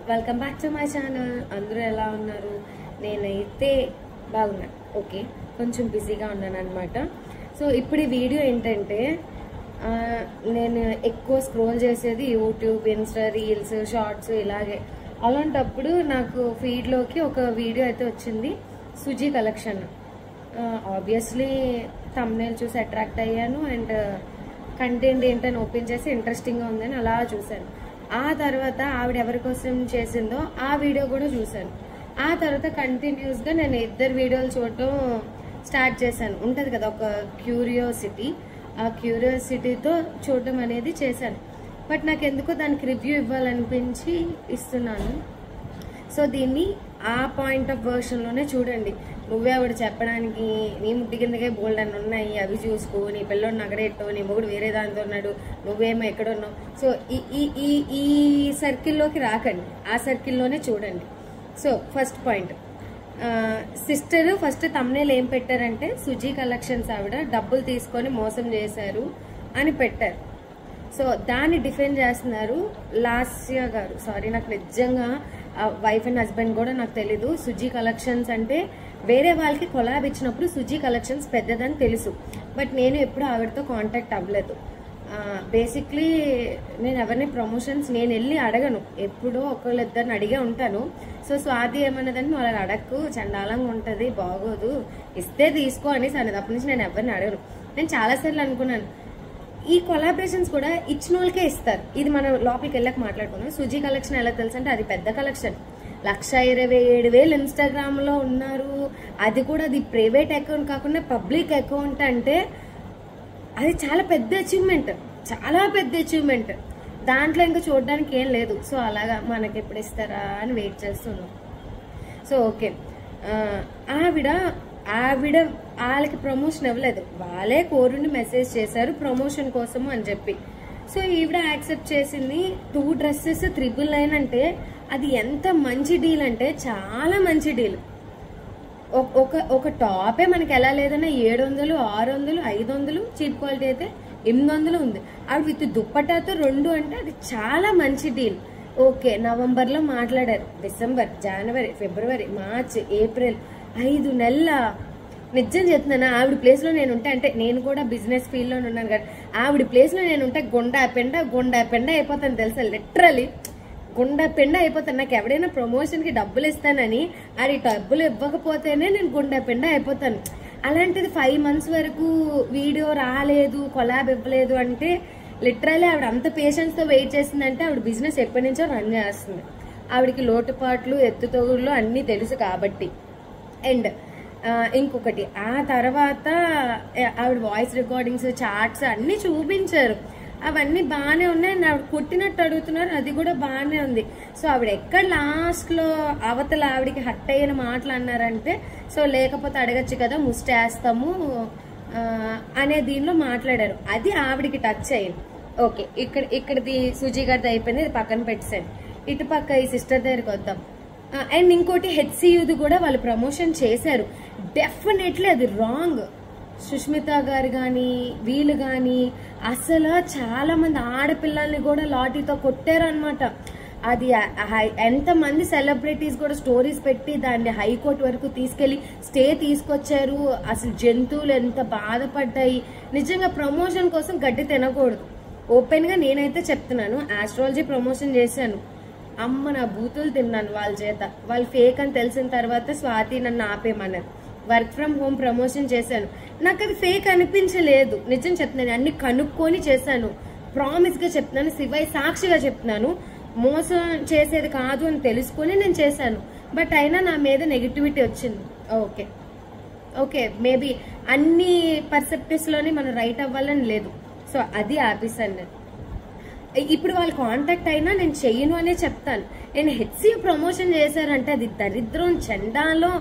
Welcome back to my channel. అందరూ ఎలా ఉన్నారు? నేనైతే బాగున్నాను. ఓకే, కొంచెం బిజీగా ఉన్నాను అనమాట. సో ఇప్పుడు ఈ వీడియో ఏంటంటే, నేను ఎక్కువ స్క్రోల్ చేసేది యూట్యూబ్, ఇన్స్టా, రీల్స్, షార్ట్స్ ఇలాగే. అలాంటప్పుడు నాకు ఫీడ్లోకి ఒక వీడియో అయితే వచ్చింది, సుజీ కలెక్షన్. ఆబ్వియస్లీ థంబ్నెయిల్ చూసి అట్రాక్ట్ అయ్యాను అండ్ కంటెంట్ ఏంటని ఓపెన్ చేసి ఇంట్రెస్టింగ్గా ఉందని అలా చూశాను. ఆ తర్వాత ఆవిడ ఎవరి కోసం చేసిందో ఆ వీడియో కూడా చూశాను. ఆ తర్వాత కంటిన్యూస్గా నేను ఇద్దరు వీడియోలు చూడటం స్టార్ట్ చేశాను. ఉంటుంది కదా ఒక క్యూరియాసిటీ, ఆ క్యూరియాసిటీతో చూడటం అనేది చేశాను. బట్ నాకు ఎందుకో దానికి రివ్యూ ఇవ్వాలనిపించి ఇస్తున్నాను. సో దీన్ని ఆ పాయింట్ ఆఫ్ వర్షన్లోనే చూడండి. నువ్వే ఆవిడ చెప్పడానికి నీ ముట్టి కిందకే బోల్డ్ అని ఉన్నాయి, అవి చూసుకో, నీ పిల్లోడు నగరెట్టో, నీ మొగుడు వేరే దాంతో ఉన్నాడు, నువ్వేమో ఎక్కడున్నావు. సో ఈ సర్కిల్లోకి రాకండి, ఆ సర్కిల్లోనే చూడండి. So first point, sister first thumbnail ఏం పెట్టారంటే, సుజీ కలెక్షన్స్ ఆవిడ డబ్బులు తీసుకొని మోసం చేశారు అని పెట్టారు. సో దాన్ని డిఫెండ్ చేస్తున్నారు లాస్య గారు. సారీ, నాకు నిజంగా వైఫ్ అండ్ హస్బెండ్ కూడా నాకు తెలీదు. సుజీ కలెక్షన్స్ అంటే వేరే వాళ్ళకి కొలాబ్ ఇచ్చినప్పుడు సుజీ కలెక్షన్స్ పెద్దదని తెలుసు, బట్ నేను ఎప్పుడు ఆవిడతో కాంటాక్ట్ అవ్వలేదు. బేసిక్లీ నేను ఎవరిని ప్రమోషన్స్ నేను వెళ్ళి అడగను, ఎప్పుడో ఒకళ్ళిద్దరిని అడిగే ఉంటాను. సో స్వాతి ఏమన్నదని వాళ్ళని అడగకు, చండాలంగా ఉంటుంది, బాగోదు, ఇస్తే తీసుకో అనేసి అన్నది. అప్పటి నుంచి నేను ఎవరిని అడగను. నేను చాలాసార్లు అనుకున్నాను, ఈ కొలాబరేషన్స్ కూడా ఇచ్చిన వాళ్ళకే ఇస్తారు. ఇది మనం లోపలికి వెళ్ళక మాట్లాడుకున్నాం. సుజీ కలెక్షన్ ఎలా తెలుసు అంటే, అది పెద్ద కలెక్షన్. 1,27,000 ఇన్స్టాగ్రామ్లో ఉన్నారు. అది కూడా అది ప్రైవేట్ అకౌంట్ కాకుండా పబ్లిక్ అకౌంట్ అంటే అది చాలా పెద్ద అచీవ్మెంట్, చాలా పెద్ద అచీవ్మెంట్. దాంట్లో ఇంకా చూడడానికి ఏం లేదు. సో అలాగా మనకి ఎప్పుడు ఇస్తారా అని వెయిట్ చేస్తున్నాం. సో ఓకే, ఆవిడ వాళ్ళకి ప్రమోషన్ ఇవ్వలేదు, వాళ్ళే కోరుని మెసేజ్ చేశారు ప్రమోషన్ కోసము అని చెప్పి. సో ఈవిడ యాక్సెప్ట్ చేసింది. 2 డ్రెస్సెస్ 999 అంటే అది ఎంత మంచి డీల్ అంటే చాలా మంచి డీల్. ఒక టాపే మనకి ఎలా లేదన్నా 700, 600, 500, చీప్ క్వాలిటీ అయితే 800 ఉంది. ఆవిడ విత్ దుప్పటాతో 2 అంటే అది చాలా మంచి డీల్. ఓకే, నవంబర్లో మాట్లాడారు, డిసెంబర్, జనవరి, ఫిబ్రవరి, మార్చ్, ఏప్రిల్, 5 నెలల. నిజం చెప్తున్నాను, ఆవిడ ప్లేస్లో నేను ఉంటే, అంటే నేను కూడా బిజినెస్ ఫీల్డ్లో ఉన్నాను కదా, ఆవిడ ప్లేస్లో నేను ఉంటే గుండా పెండ అయిపోతాను తెలుసా. లిటరలీ గుండా పెండ అయిపోతాను. నాకు ఎవడైనా ప్రమోషన్కి డబ్బులు ఇస్తానని అది డబ్బులు ఇవ్వకపోతేనే నేను గుండా పెండ అయిపోతాను. అలాంటిది 5 months వరకు వీడియో రాలేదు, కొలాబ్ ఇవ్వలేదు అంటే లిటరలీ ఆవిడ అంత పేషెన్స్తో వెయిట్ చేసిందంటే ఆవిడ బిజినెస్ ఎప్పటి నుంచో రన్ చేస్తుంది. ఆవిడకి లోటుపాట్లు, ఎత్తుతోగుళ్ళు అన్నీ తెలుసు కాబట్టి. అండ్ ఇంకొకటి, ఆ తర్వాత ఆవిడ వాయిస్ రికార్డింగ్స్, చాట్స్ అన్నీ చూపించారు. అవన్నీ బాగానే ఉన్నాయి. ఆవిడ కొట్టినట్టు అడుగుతున్నారు, అది కూడా బాగానే ఉంది. సో ఆవిడ ఎక్కడ లాస్ట్లో అవతల ఆవిడకి హట్ అయిన మాటలు అన్నారంటే, సో లేకపోతే అడగచ్చు కదా, ముస్టేస్తాము అనే దీనిలో మాట్లాడారు. అది ఆవిడికి టచ్ అయ్యింది. ఓకే, ఇక్కడిది సుజీ గారిది అయిపోయింది, ఇది పక్కన పెట్టేసాను. ఇటుపక్క ఈ సిస్టర్ దగ్గరికి వద్దాం. అండ్ ఇంకోటి, హెచ్సియుది కూడా వాళ్ళు ప్రమోషన్ చేశారు. డెఫినెట్లీ అది రాంగ్. సుష్మిత గారు కానీ వీళ్ళు కానీ అసలు చాలా మంది ఆడపిల్లల్ని కూడా లాఠీతో కొట్టారు అనమాట. అది ఎంతమంది సెలబ్రిటీస్ కూడా స్టోరీస్ పెట్టి దాన్ని హైకోర్టు వరకు తీసుకెళ్లి స్టే తీసుకొచ్చారు. అసలు జంతువులు ఎంత బాధపడ్డాయి. నిజంగా ప్రమోషన్ కోసం గడ్డి తినకూడదు. ఓపెన్గా నేనైతే చెప్తున్నాను, ఆస్ట్రాలజీ ప్రమోషన్ చేశాను, అమ్మ నా బూతులు తిన్నాను వాళ్ళ చేత. వాళ్ళు ఫేక్ అని తెలిసిన తర్వాత స్వాతి నన్ను ఆపేమన్నారు. వర్క్ ఫ్రమ్ హోమ్ ప్రమోషన్ చేశాను, నాకు అది ఫేక్ అనిపించలేదు. నిజం చెప్తున్నాను, అన్ని కనుక్కొని చేశాను. ప్రామిస్గా చెప్తున్నాను, శివయ్య సాక్షిగా చెప్తున్నాను, మోసం చేసేది కాదు అని తెలుసుకొని నేను చేశాను. బట్ అయినా నా మీద నెగిటివిటీ వచ్చింది. ఓకే మేబీ అన్ని పర్సెప్టివ్స్లోని మనం రైట్ అవ్వాలని లేదు. సో అది ఆపేసాను నేను. ఇప్పుడు వాళ్ళు కాంటాక్ట్ అయినా నేను చెయ్యను అనే చెప్తాను. నేను హెచ్సి ప్రమోషన్ చేశారంటే అది దరిద్రం, చండాలో,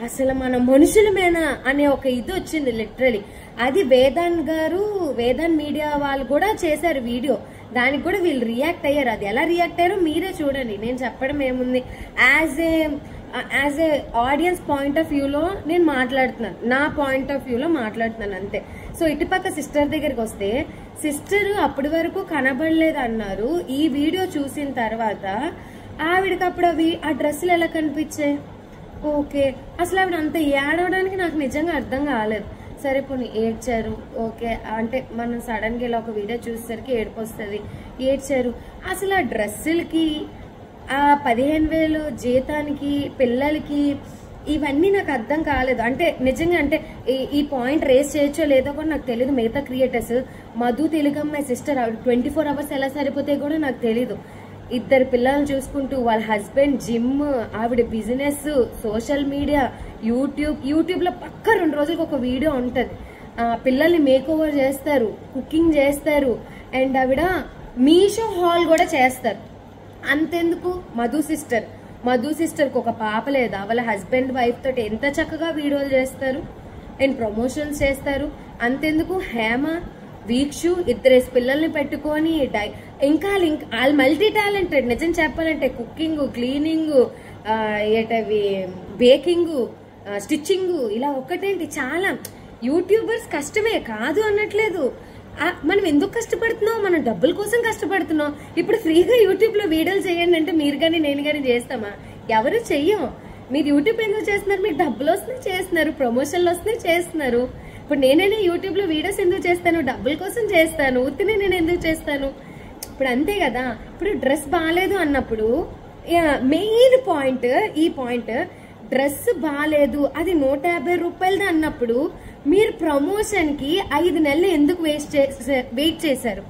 అసలు మన మనుషులమేనా అనే ఒక ఇది వచ్చింది లిటరలీ. అది వేదాన్ మీడియా వాళ్ళు కూడా చేశారు వీడియో, దానికి కూడా వీళ్ళు రియాక్ట్ అయ్యారు. అది ఎలా రియాక్ట్ అయ్యారో మీరే చూడండి, నేను చెప్పడం ఏముంది. As a audience point of వ్యూలో నేను మాట్లాడుతున్నాను, నా పాయింట్ ఆఫ్ వ్యూలో మాట్లాడుతున్నాను అంతే. సో ఇటుపక్క సిస్టర్ దగ్గరికి వస్తే, సిస్టర్ అప్పటి వరకు కనబడలేదు అన్నారు. ఈ వీడియో చూసిన తర్వాత ఆవిడకి అప్పుడు ఆ డ్రెస్సులు ఎలా కనిపించాయి? ఓకే, అసలు ఆవిడ అంత ఏడవడానికి నాకు నిజంగా అర్థం కాలేదు. సరే పోనీ ఏడ్చారు, ఓకే. అంటే మనం సడన్గా ఇలా ఒక వీడియో చూసేసరికి ఏడుపు వస్తుంది, ఏడ్చారు. అసలు ఆ డ్రెస్సులకి, ఆ 15,000 జీతానికి, పిల్లలకి, ఇవన్నీ నాకు అర్థం కాలేదు. అంటే నిజంగా అంటే ఈ పాయింట్ రేస్ చేయొచ్చో లేదో కూడా నాకు తెలియదు. మిగతా క్రియేటర్స్, మధు తెలుగమ్మాయి సిస్టర్, ఆవిడ 24 hours ఎలా సరిపోతాయి కూడా నాకు తెలీదు. 2 పిల్లల్ని చూసుకుంటూ, వాళ్ళ హస్బెండ్ జిమ్, ఆవిడ బిజినెస్, సోషల్ మీడియా, యూట్యూబ్ లో పక్క 2 రోజులకు ఒక వీడియో ఉంటది. పిల్లల్ని మేక్ ఓవర్ చేస్తారు, కుకింగ్ చేస్తారు, అండ్ ఆవిడ మీషో హాల్ కూడా చేస్తారు. అంతెందుకు, మధు సిస్టర్కి ఒక పాప లేదా? వాళ్ళ హస్బెండ్ వైఫ్ తోటి ఎంత చక్కగా వీడియోలు చేస్తారు అండ్ ప్రమోషన్స్ చేస్తారు. అంతెందుకు, హేమ, వీక్షు 2 పిల్లల్ని పెట్టుకొని ఇంకా వాళ్ళు మల్టీ టాలెంటెడ్. నిజం చెప్పాలంటే కుకింగ్, క్లీనింగ్, ఏటవి బేకింగ్, స్టిచ్చింగ్, ఇలా ఒక్కటేంటి చాలా. యూట్యూబర్స్ కష్టమే కాదు అనట్లేదు. మనం ఎందుకు కష్టపడుతున్నాం? మనం డబ్బుల కోసం కష్టపడుతున్నాం. ఇప్పుడు ఫ్రీగా యూట్యూబ్ లో వీడియోలు చేయండి అంటే మీరు కానీ నేను కానీ చేస్తామా? ఎవరు చెయ్యం. మీరు యూట్యూబ్ ఎందుకు చేస్తున్నారు? మీకు డబ్బులు వస్తున్నాయి చేస్తున్నారు, ప్రమోషన్లు వస్తున్నాయి చేస్తున్నారు. ఇప్పుడు నేనైనా యూట్యూబ్ లో వీడియోస్ ఎందుకు చేస్తాను? డబ్బుల కోసం చేస్తాను. ఉత్తినే నేను ఎందుకు చేస్తాను? ఇప్పుడు అంతే కదా. ఇప్పుడు డ్రెస్ బాగాలేదు అన్నప్పుడు మెయిన్ పాయింట్, ఈ పాయింట్, డ్రెస్ బాగాలేదు, అది 150 రూపాయలది అన్నప్పుడు మీరు ప్రమోషన్ కి 5 నెలలు ఎందుకు వెయిట్ చేశారు?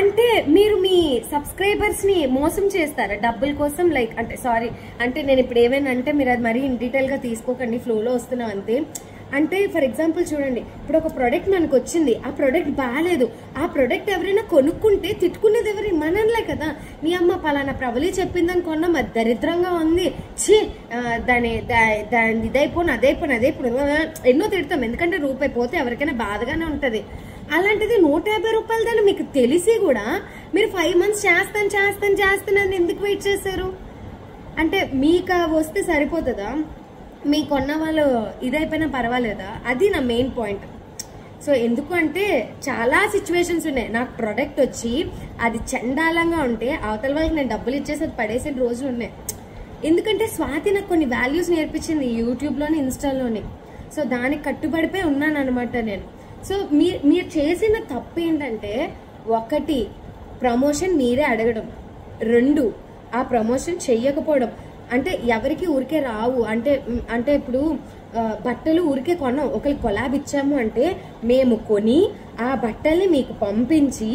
అంటే మీరు మీ సబ్స్క్రైబర్స్ ని మోసం చేస్తారా డబ్బుల కోసం? లైక్ అంటే సారీ, అంటే నేను ఇప్పుడు ఏమైనా అంటే మీరు అది మరీ ఇన్ డీటెయిల్ గా తీసుకోకండి, ఫ్లోలో వస్తున్నాం అంతే. అంటే ఫర్ ఎగ్జాంపుల్ చూడండి, ఇప్పుడు ఒక ప్రోడక్ట్ మనకు వచ్చింది, ఆ ప్రోడక్ట్ బాగాలేదు, ఆ ప్రోడక్ట్ ఎవరైనా కొనుక్కుంటే తిట్టుకునేది ఎవరి? మనలే కదా. నీ అమ్మ పలానా ప్రబలి చెప్పిందని కొన్నాం, అది దరిద్రంగా ఉంది, ఛీ దాని ఇదైపోను అదైపోను ఎన్నో తిడతాం. ఎందుకంటే రూపాయి పోతే ఎవరికైనా బాధగానే ఉంటది. అలాంటిది 150 రూపాయలు దాన్ని మీకు తెలిసి కూడా మీరు 5 months చేస్తాను ఎందుకు వెయిట్ చేశారు? అంటే మీకు వస్తే సరిపోతుందా? మీ కొన్న వాళ్ళు ఇదైపోయినా పర్వాలేదా? అది నా మెయిన్ పాయింట్. సో ఎందుకు అంటే చాలా సిచ్యువేషన్స్ ఉన్నాయి. నాకు ప్రొడక్ట్ వచ్చి అది చండాలంగా ఉంటే అవతల వాళ్ళకి నేను డబ్బులు ఇచ్చేసి అది పడేసిన రోజులు ఉన్నాయి. ఎందుకంటే స్వాతి నాకు కొన్ని వాల్యూస్ నేర్పించింది యూట్యూబ్లోని, ఇన్స్టాలోని. సో దానికి కట్టుబడిపోయి ఉన్నాను అనమాట నేను. సో మీరు చేసిన తప్పు ఏంటంటే, 1 ప్రమోషన్ మీరే అడగడం, 2 ఆ ప్రమోషన్ చెయ్యకపోవడం. అంటే ఎవరికి ఊరికే రావు. అంటే ఇప్పుడు బట్టలు ఊరికే కొన్నాం, ఒకరికి కొలాబ్ ఇచ్చాము అంటే మేము కొని ఆ బట్టల్ని మీకు పంపించి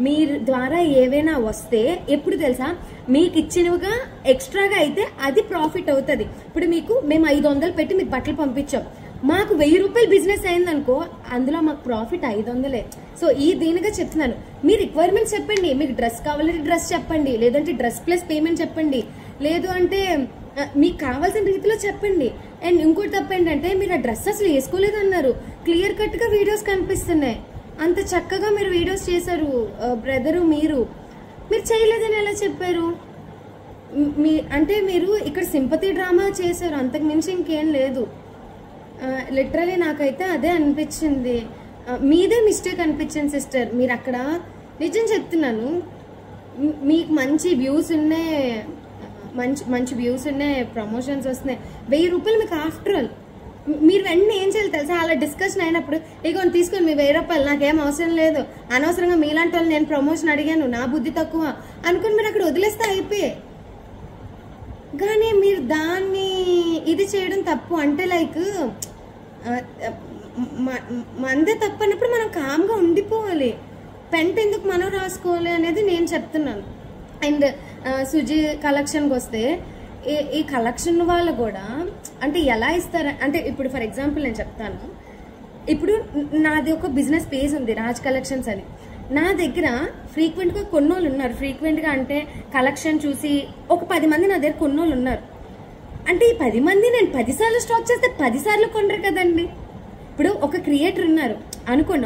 మీరు ద్వారా ఏవైనా వస్తే ఎప్పుడు తెలుసా, మీకు ఇచ్చినవిగా ఎక్స్ట్రాగా అయితే అది ప్రాఫిట్ అవుతుంది. ఇప్పుడు మేము 500 పెట్టి మీకు బట్టలు పంపించాం, మాకు 1000 రూపాయలు బిజినెస్ అయిందనుకో, అందులో మాకు ప్రాఫిట్ 500. సో దీనిగా చెప్తున్నాను. మీ రిక్వైర్మెంట్స్ చెప్పండి. మీకు డ్రెస్ కావాలంటే డ్రెస్ చెప్పండి, లేదంటే డ్రెస్ ప్లస్ పేమెంట్ చెప్పండి, లేదు అంటే మీకు కావాల్సిన రీతిలో చెప్పండి. అండ్ ఇంకోటి తప్ప ఏంటంటే, మీరు ఆ డ్రెస్ అసలు వేసుకోలేదు అన్నారు, క్లియర్ కట్ గా వీడియోస్ కనిపిస్తున్నాయి. అంత చక్కగా మీరు వీడియోస్ చేశారు బ్రదరు. మీరు చేయలేదని ఎలా చెప్పారు? అంటే మీరు ఇక్కడ సింపతి డ్రామా చేశారు, అంతకు మించి ఇంకేం లేదు. లిటరలీ నాకైతే అదే అనిపించింది. మీదే మిస్టేక్ అనిపించింది సిస్టర్. మీరు అక్కడ నిజం చెప్తున్నాను, మీకు మంచి వ్యూస్ ఉన్నాయి, మంచి వ్యూస్ ఉన్నాయి, ప్రమోషన్స్ వస్తున్నాయి, 1000 రూపాయలు మీకు ఆఫ్టర్ ఆల్. మీరు వెంటనే ఏం చేయాలి తెలుసా? అలా డిస్కషన్ అయినప్పుడు ఇగో తీసుకొని మీ 1000 రూపాయలు, నాకేం అవసరం లేదు, అనవసరంగా మీలాంటి వాళ్ళు నేను ప్రమోషన్ అడిగాను, నా బుద్ధి తక్కువ అనుకుని మీరు అక్కడ వదిలేస్తే అయిపోయే. కానీ మీరు దాన్ని ఇది చేయడం తప్పు. అంటే లైక్ మందే తప్పు అన్నప్పుడు మనం కామ్గా ఉండిపోవాలి. పెంట ఎందుకు మనం రాసుకోవాలి అనేది నేను చెప్తున్నాను. అండ్ సుజీ కలెక్షన్కి వస్తే, ఈ కలెక్షన్ వాళ్ళు కూడా అంటే ఎలా ఇస్తారు అంటే, ఇప్పుడు ఫర్ ఎగ్జాంపుల్ నేను చెప్తాను. ఇప్పుడు నాది ఒక బిజినెస్ పేజ్ ఉంది, రాజ్ కలెక్షన్స్ అని. నా దగ్గర ఫ్రీక్వెంట్గా కొన్నోళ్ళు ఉన్నారు. ఫ్రీక్వెంట్గా అంటే కలెక్షన్ చూసి ఒక 10 మంది నా దగ్గర కొన్నోళ్ళు ఉన్నారు. అంటే ఈ 10 మంది నేను 10 సార్లు స్టాక్ చేస్తే 10 సార్లు కొనరు కదండి. ఇప్పుడు ఒక క్రియేటర్ ఉన్నారు అనుకోండి,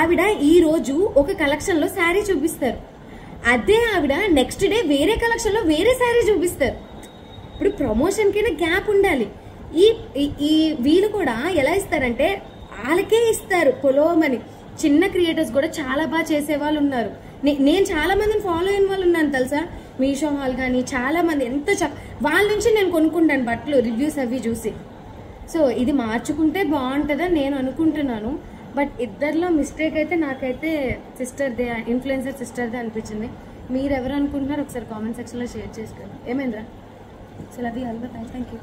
ఆవిడ ఈ రోజు ఒక కలెక్షన్లో శారీ చూపిస్తారు, అదే ఆవిడ నెక్స్ట్ డే వేరే కలెక్షన్లో వేరే శారీ చూపిస్తారు. ఇప్పుడు ప్రమోషన్కైనా గ్యాప్ ఉండాలి. ఈ వీళ్ళు కూడా ఎలా ఇస్తారంటే వాళ్ళకే ఇస్తారు పొలోమని. చిన్న క్రియేటర్స్ కూడా చాలా బాగా చేసే వాళ్ళు ఉన్నారు. నేను చాలా మందిని ఫాలో అయిన వాళ్ళు ఉన్నాను తెలుసా. మీషో హాల్ కానీ చాలామంది ఎంత వాళ్ళ నుంచి నేను కొనుక్కుంటాను బట్టలు రివ్యూస్ అవి చూసి. సో ఇది మార్చుకుంటే బాగుంటుందని నేను అనుకుంటున్నాను. బట్ ఇద్దరిలో మిస్టేక్ అయితే నాకైతే సిస్టర్దే, ఇన్ఫ్లుయెన్సర్ సిస్టర్దే అనిపించింది. మీరు ఎవరు అనుకుంటున్నారు ఒకసారి కామెంట్ సెక్షన్లో షేర్ చేసుకోండి. ఏమైందిరా? So love you all, by, thank you.